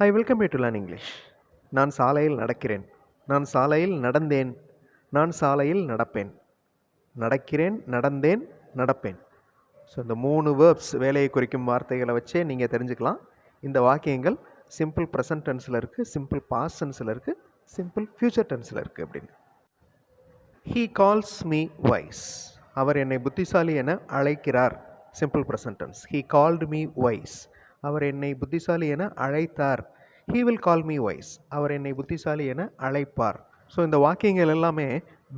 I welcome you to Learn English. நான் சாலையில் நடக்கிறேன். நான் சாலையில் நடந்தேன். நான் சாலையில் நடப்பேன். நடக்கிறேன், நடந்தேன், நடப்பேன். ஸோ இந்த 3 வேர்ப்ஸ் வேலையை குறிக்கும் வார்த்தைகளை வச்சே நீங்கள் தெரிஞ்சுக்கலாம். இந்த வாக்கியங்கள் சிம்பிள் ப்ரெசன்ட் டென்ஸில் இருக்குது, சிம்பிள் பாஸ்ட் டென்ஸில் இருக்குது, சிம்பிள் ஃப்யூச்சர் டென்ஸில் இருக்குது அப்படின்னு. He calls me wise. அவர் என்னை புத்திசாலி என அழைக்கிறார். Simple present tense. He called me wise. அவர் என்னை புத்திசாலி என அழைத்தார். He will call me wise. அவர் என்னை புத்திசாலி என அழைப்பார். ஸோ இந்த வாக்கியங்கள் எல்லாமே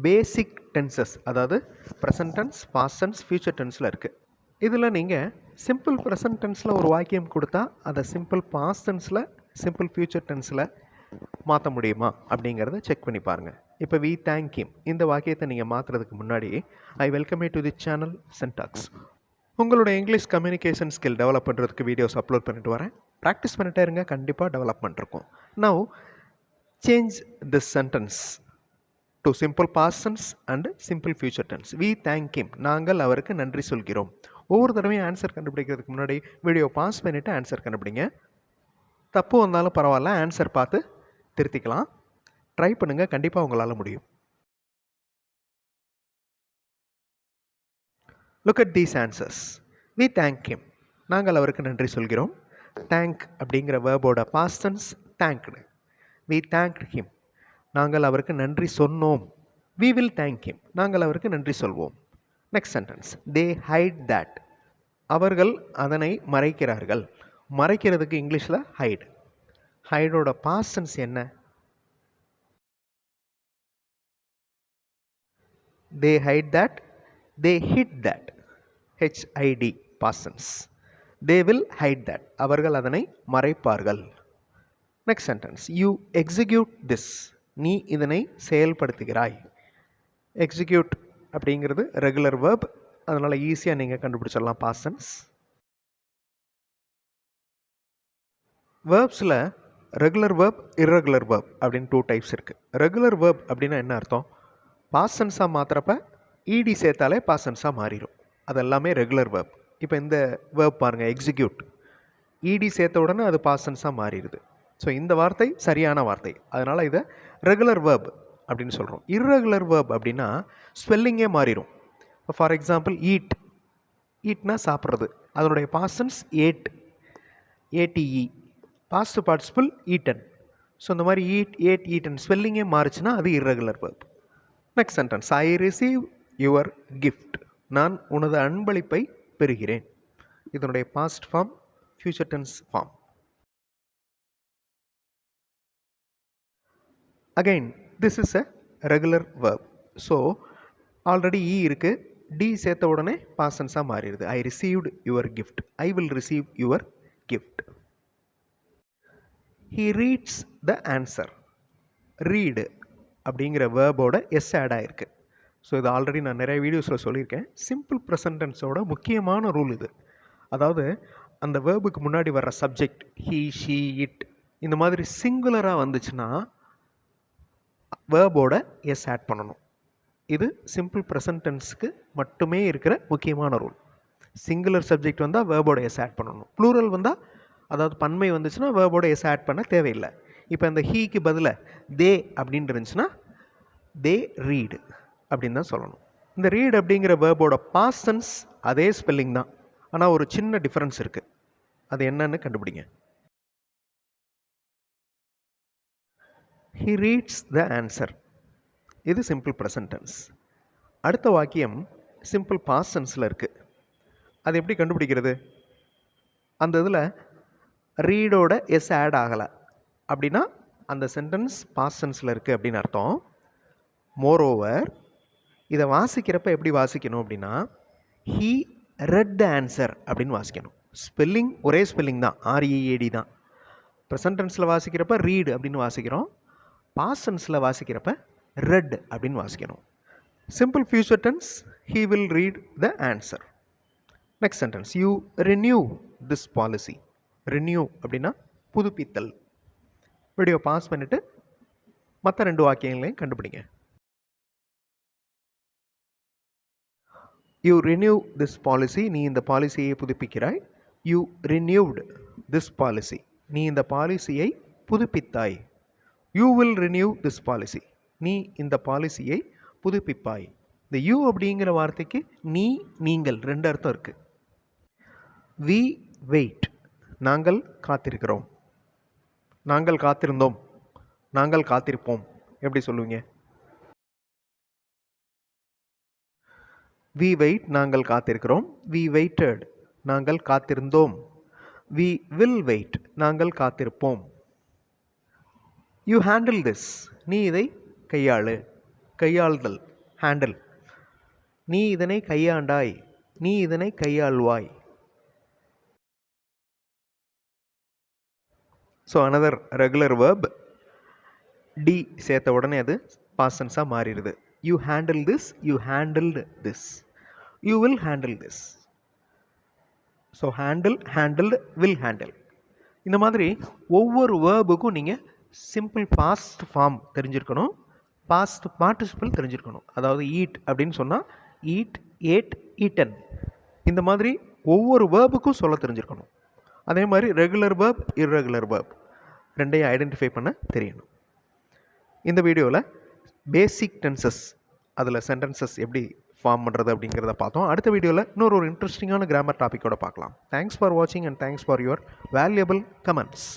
பேசிக் டென்சஸ், அதாவது present tense, past tense, future டென்ஸில் இருக்குது. இதில் நீங்கள் சிம்பிள் ப்ரெசன்ட் டென்ஸில் ஒரு வாக்கியம் கொடுத்தா அதை சிம்பிள் பாஸ்ட் டென்ஸில், சிம்பிள் ஃப்யூச்சர் டென்ஸில் மாற்ற முடியுமா அப்படிங்கிறத செக் பண்ணி பாருங்கள். இப்போ வி தேங்க் ஹிம் இந்த வாக்கியத்தை நீங்கள் மாற்றுறதுக்கு முன்னாடி I welcome you to the channel Sentax. உங்களோட இங்கிலீஷ் கம்யூனிகேஷன் ஸ்கில் டெவலப் பண்ணுறதுக்கு வீடியோஸ் அப்லோட் பண்ணிட்டு வரேன். ப்ராக்டிஸ் பண்ணிட்டே இருங்க, கண்டிப்பாக டெவலப்மெண்ட் இருக்கும். Now change this sentence to simple past tense and simple future tense. We thank him, நாங்கள் அவருக்கு நன்றி சொல்கிறோம். ஒவ்வொரு தடவையும் ஆன்சர் கண்டுபிடிக்கிறதுக்கு முன்னாடி வீடியோ பாஸ் பண்ணிவிட்டு ஆன்சர் கண்டுபிடிங்க. தப்பு வந்தாலும் பரவாயில்ல, ஆன்சர் பார்த்து திருத்திக்கலாம். ட்ரை பண்ணுங்கள், கண்டிப்பாக உங்களால் முடியும். Look at these answers. We thank him. நாங்கள் அவருக்கு நன்றி சொல்கிறோம். Thank அப்படிங்கிற வேர்போட past tense thanked. We thanked him. நாங்கள் அவருக்கு நன்றி சொன்னோம். We will thank him. நாங்கள் அவருக்கு நன்றி சொல்வோம். Next sentence. They hide that. அவர்கள் அதனை மறைக்கிறார்கள். மறைக்கிறதுக்கு இங்கிலீஷில் hide. ஹைடோட past tense என்ன? They hide that. They hid that. HID past tense. They will hide that. அவர்கள் அதனை மறைப்பார்கள். Next sentence. You execute this. நீ இதனை செயல்படுத்துகிறாய். Execute அப்படிங்கிறது ரெகுலர் verb, அதனால் ஈஸியாக நீங்கள் கண்டுபிடிச்சிடலாம் past tense. வேர்ப்ஸில் ரெகுலர் verb, irregular verb அப்படின்னு 2 டைப்ஸ் இருக்குது. ரெகுலர் verb அப்படின்னா என்ன அர்த்தம்? பாஸ்ட் டென்ஸாக மாற்றுறப்ப இடி சேர்த்தாலே பாஸ்ட் டென்ஸாக மாறிடும். அது எல்லாமே ரெகுலர் வேர்ப். இப்போ இந்த வேர்ப் பாருங்கள், எக்ஸிக்யூட். இடி சேர்த்த உடனே அது பாஸ்ட் டென்ஸாக மாறிடுது. ஸோ இந்த வார்த்தை சரியான வார்த்தை, அதனால் இதை ரெகுலர் வேர்ப் அப்படின்னு சொல்கிறோம். இர்ரெகுலர் வேர்ப் அப்படின்னா ஸ்பெல்லிங்கே மாறிடும். இப்போ ஃபார் எக்ஸாம்பிள் ஈட். ஈட்னா சாப்பிட்றது, அதனுடைய past tense ate, A T E. Past participle eaten. So இந்த மாதிரி ஈட், ஏட், ஈட்டன் ஸ்பெல்லிங்கே மாறிச்சுன்னா அது irregular verb. Next sentence. I receive your gift. நான் உனது அன்பளிப்பை பெறுகிறேன். இதனுடைய past form, future tense form. Again this is a regular verb. So already E இருக்குது, டி சேர்த்த உடனே பாஸ்ட் டென்ஸாக மாறிடுது. I received your gift. I will receive your gift. He reads the answer. Read அப்படிங்கிற வேர்போட எஸ் ஆட் ஆகிருக்கு. So இது already நான் நிறைய வீடியோஸில் சொல்லியிருக்கேன். சிம்பிள் ப்ரெசன்ட் டென்ஸோட முக்கியமான ரூல் இது. அதாவது அந்த வேர்புக்கு முன்னாடி வர்ற சப்ஜெக்ட் ஹீ, ஷீ, இட் இந்த மாதிரி சிங்குலராக வந்துச்சுன்னா வேர்போட எஸ் ஆட் பண்ணணும். இது சிம்பிள் ப்ரெசன்ட் டென்ஸுக்கு மட்டுமே இருக்கிற முக்கியமான ரூல். சிங்குலர் சப்ஜெக்ட் வந்தால் வேர்போட எஸ் ஆட் பண்ணணும். ப்ளூரல் வந்தால், அதாவது பன்மை வந்துச்சுன்னா வேர்போட எஸ் ஆட் பண்ண தேவையில்லை. இப்போ இந்த ஹீக்கு பதிலாக தே அப்படின்னு இருந்துச்சுன்னா தே ரீடு அப்படின்னு தான் சொல்லணும். இந்த ரீட் அப்படிங்கிற வேர்போட பாஸ்ட் டென்ஸ் அதே ஸ்பெல்லிங் தான், ஆனால் ஒரு சின்ன டிஃப்ரென்ஸ் இருக்குது. அது என்னன்னு கண்டுபிடிங்க. He reads the answer. இது சிம்பிள் ப்ரெசன்ட் டென்ஸ். அடுத்த வாக்கியம் சிம்பிள் பாஸ்ட் டென்ஸில் இருக்குது. அது எப்படி கண்டுபிடிக்கிறது? அந்த இதில் ரீடோட எஸ் ஆட் ஆகலை அப்படின்னா அந்த சென்டென்ஸ் பாஸ்ட் டென்ஸில் இருக்குது அப்படின்னு அர்த்தம். மோரோவர் இதை வாசிக்கிறப்ப எப்படி வாசிக்கணும் அப்படின்னா ஹீ ரெட் த ஆன்சர் அப்படின்னு வாசிக்கணும். ஸ்பெல்லிங் ஒரே ஸ்பெல்லிங் தான், ஆர்இஏடி தான். ப்ரெசன்ட் டென்ஸில் வாசிக்கிறப்ப ரீடு அப்படின்னு வாசிக்கிறோம், பாஸ்ட் டென்ஸில் வாசிக்கிறப்ப ரெட் அப்படின்னு வாசிக்கணும். Simple future tense he will read the answer. Next sentence. You renew this policy. Renew அப்படின்னா புதுப்பித்தல். வீடியோ பாஸ் பண்ணிவிட்டு மற்ற 2 வாக்கியங்களையும் கண்டுபிடிங்க. You renew this policy. நீ இந்த பாலிசியை புதுப்பிக்கிறாய். You renewed this policy. நீ இந்த பாலிசியை புதுப்பித்தாய். You will renew this policy. நீ இந்த பாலிசியை புதுப்பிப்பாய். இந்த யூ அப்படிங்கிற வார்த்தைக்கு நீ, நீங்கள் 2 அர்த்தம் இருக்குது. வி வெயிட், நாங்கள் காத்திருக்கிறோம். நாங்கள் காத்திருந்தோம், நாங்கள் காத்திருப்போம். எப்படி சொல்லுவீங்க? வி வெயிட், நாங்கள் காத்திருக்கிறோம். வி வெயிட்டட், நாங்கள் காத்திருந்தோம். வி வில் வெயிட், நாங்கள் காத்திருப்போம். யூ ஹேண்டில் திஸ், நீ இதை கையாளு. கையாளுதல், ஹேண்டில். நீ இதனை கையாண்டாய், நீ இதனை கையாள்வாய். So another regular verb, T சேர்த்த உடனே அது பாஸ்ட் டென்ஸாக மாறிடுது. You handle this, you handled this, you will handle this. So handle, handled, will handle. இந்த மாதிரி ஒவ்வொரு வேர்புக்கும் நீங்கள் சிம்பிள் பாஸ்ட் ஃபார்ம் தெரிஞ்சிருக்கணும், பாஸ்ட் பார்ட்டிசிபிள் தெரிஞ்சிருக்கணும். அதாவது ஈட் அப்படின்னு சொன்னால் ஈட், ஏட், ஈட்டன். இந்த மாதிரி ஒவ்வொரு வேர்புக்கும் சொல்ல தெரிஞ்சிருக்கணும். அதே மாதிரி ரெகுலர் வேர்ப், இர்ரெகுலர் வேர்ப் ரெண்டையும் ஐடென்டிஃபை பண்ண தெரியணும். இந்த வீடியோவில் பேசிக் டென்சஸ், அதில் சென்டென்சஸ் எப்படி ஃபார்ம் பண்ணுறது அப்படிங்கிறத பார்த்தோம். அடுத்த வீடியோவில் இன்னொரு இன்ட்ரெஸ்டிங்கான கிராமர் டாப்பிக்கோட பார்க்கலாம். தேங்க்ஸ் ஃபார் வாட்சிங் and thanks for your valuable comments.